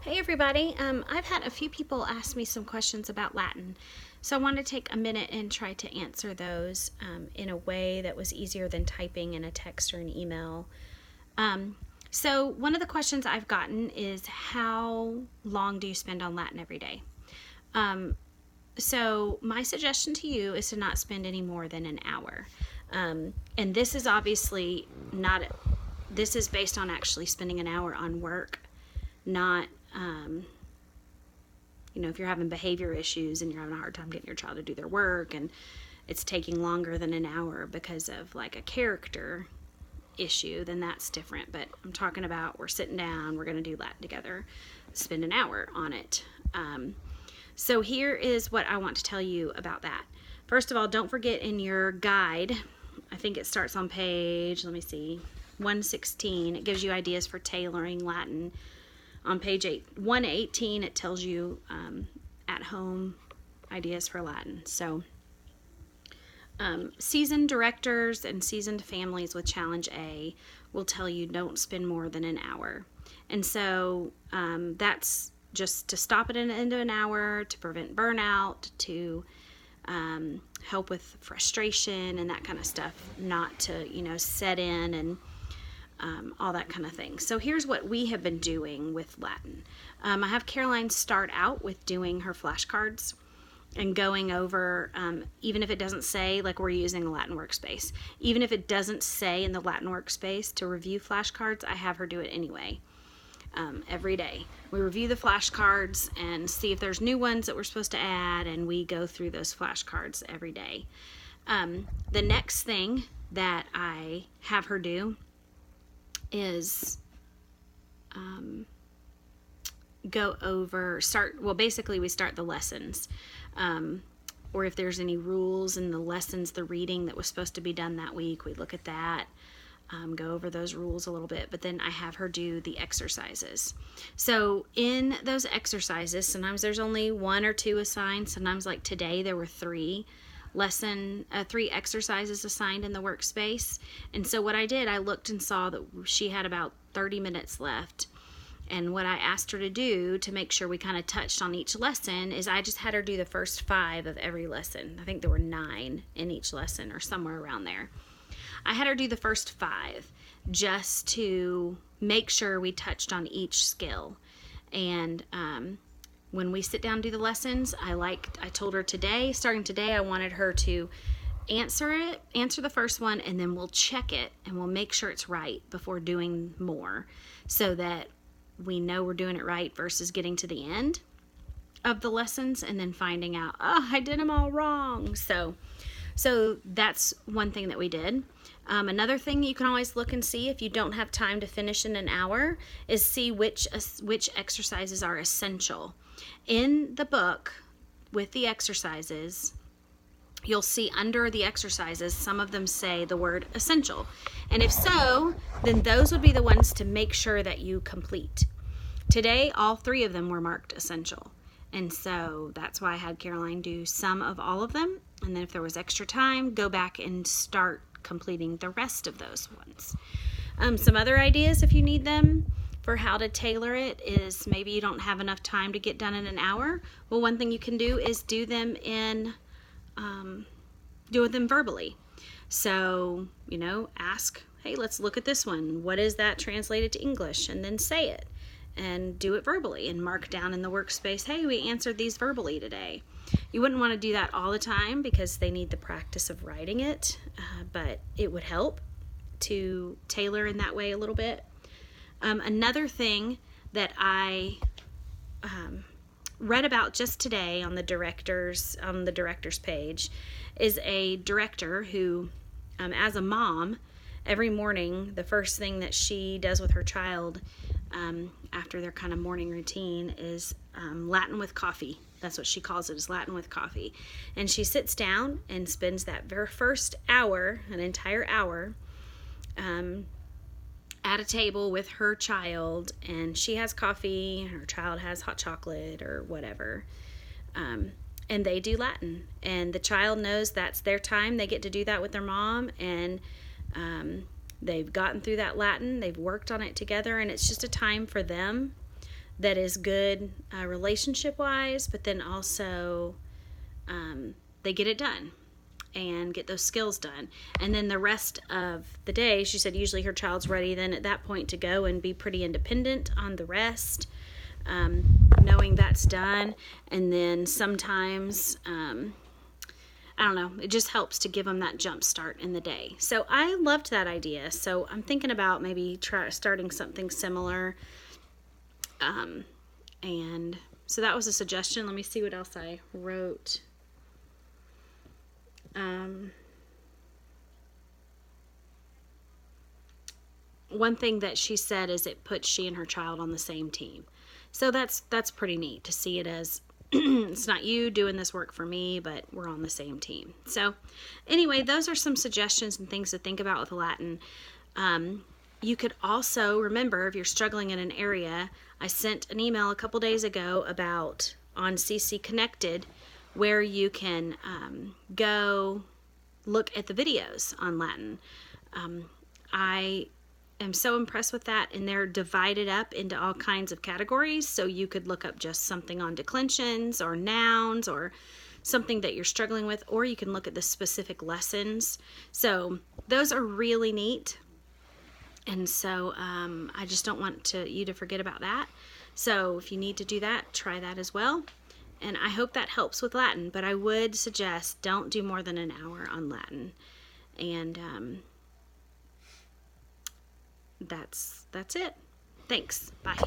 Hey everybody, I've had a few people ask me some questions about Latin, so I want to take a minute and try to answer those in a way that was easier than typing in a text or an email. So one of the questions I've gotten is how long do you spend on Latin every day? So my suggestion to you is to not spend any more than an hour. And this is obviously not, this is based on actually spending an hour on work, not if you're having behavior issues and you're having a hard time getting your child to do their work and it's taking longer than an hour because of like a character issue, then that's different. But I'm talking about we're sitting down, we're going to do Latin together, spend an hour on it. So here is what I want to tell you about that. First of all, don't forget in your guide, I think it starts on page, 116. It gives you ideas for tailoring Latin. On page 118, it tells you at-home ideas for Latin. So seasoned directors and seasoned families with Challenge A will tell you don't spend more than an hour. And so that's just to stop it at the end of an hour, to prevent burnout, to help with frustration and that kind of stuff, not to, set in and all that kind of thing. So here's what we have been doing with Latin. I have Caroline start out with doing her flashcards and going over, even if it doesn't say, like we're using the Latin workspace, even if it doesn't say in the Latin workspace to review flashcards, I have her do it anyway. Every day. We review the flashcards and see if there's new ones that we're supposed to add, and we go through those flashcards every day. The next thing that I have her do is go over, basically we start the lessons, or if there's any rules in the lessons, the reading that was supposed to be done that week, we look at that, go over those rules a little bit, but then I have her do the exercises. So in those exercises, sometimes there's only one or two assigned, sometimes like today there were three exercises assigned in the workspace. And so what I did, I looked and saw that she had about 30 minutes left. And what I asked her to do to make sure we kind of touched on each lesson is I just had her do the first 5 of every lesson. I think there were 9 in each lesson or somewhere around there. I had her do the first 5 just to make sure we touched on each skill. And when we sit down and do the lessons, I told her starting today, I wanted her to answer the first one, and then we'll check it and we'll make sure it's right before doing more, so that we know we're doing it right versus getting to the end of the lessons and then finding out, I did them all wrong. So that's one thing that we did. Another thing you can always look and see if you don't have time to finish in an hour is see which exercises are essential. In the book with the exercises, you'll see under the exercises, some of them say the word essential. And if so, then those would be the ones to make sure that you complete. Today, all 3 of them were marked essential. And so that's why I had Caroline do some of all of them. And then if there was extra time, go back and start completing the rest of those ones. Some other ideas, if you need them, for how to tailor it is maybe you don't have enough time to get done in an hour. Well, one thing you can do is do them verbally. So, ask, hey, let's look at this one. What is that translated to English? And then say it and do it verbally and mark down in the workspace, hey, we answered these verbally today. You wouldn't want to do that all the time because they need the practice of writing it, but it would help to tailor in that way a little bit. Another thing that I read about just today on the director's page is a director who, as a mom, every morning the first thing that she does with her child after their kind of morning routine is Latin with coffee. That's what she calls it, is Latin with coffee. And she sits down and spends that very first hour, an entire hour, at a table with her child, and she has coffee, and her child has hot chocolate or whatever. And they do Latin. And the child knows that's their time. They get to do that with their mom, and they've gotten through that Latin. They've worked on it together, and it's just a time for them that is good relationship wise, but then also they get it done and get those skills done. And then the rest of the day, she said usually her child's ready then at that point to go and be pretty independent on the rest, knowing that's done. And then sometimes, I don't know, it just helps to give them that jump start in the day. So I loved that idea. So I'm thinking about maybe starting something similar. And so that was a suggestion. Let me see what else I wrote. One thing that she said is it puts she and her child on the same team. So that's pretty neat to see it as it's not you doing this work for me, but we're on the same team. So anyway, those are some suggestions and things to think about with Latin. You could also remember if you're struggling in an area, I sent an email a couple days ago about on CC Connected where you can go look at the videos on Latin. I am so impressed with that, and they're divided up into all kinds of categories, so you could look up just something on declensions or nouns or something that you're struggling with, or you can look at the specific lessons. So those are really neat, and so I just don't want you to forget about that. So if you need to do that, try that as well. And I hope that helps with Latin, but I would suggest don't do more than an hour on Latin. And that's it. Thanks. Bye.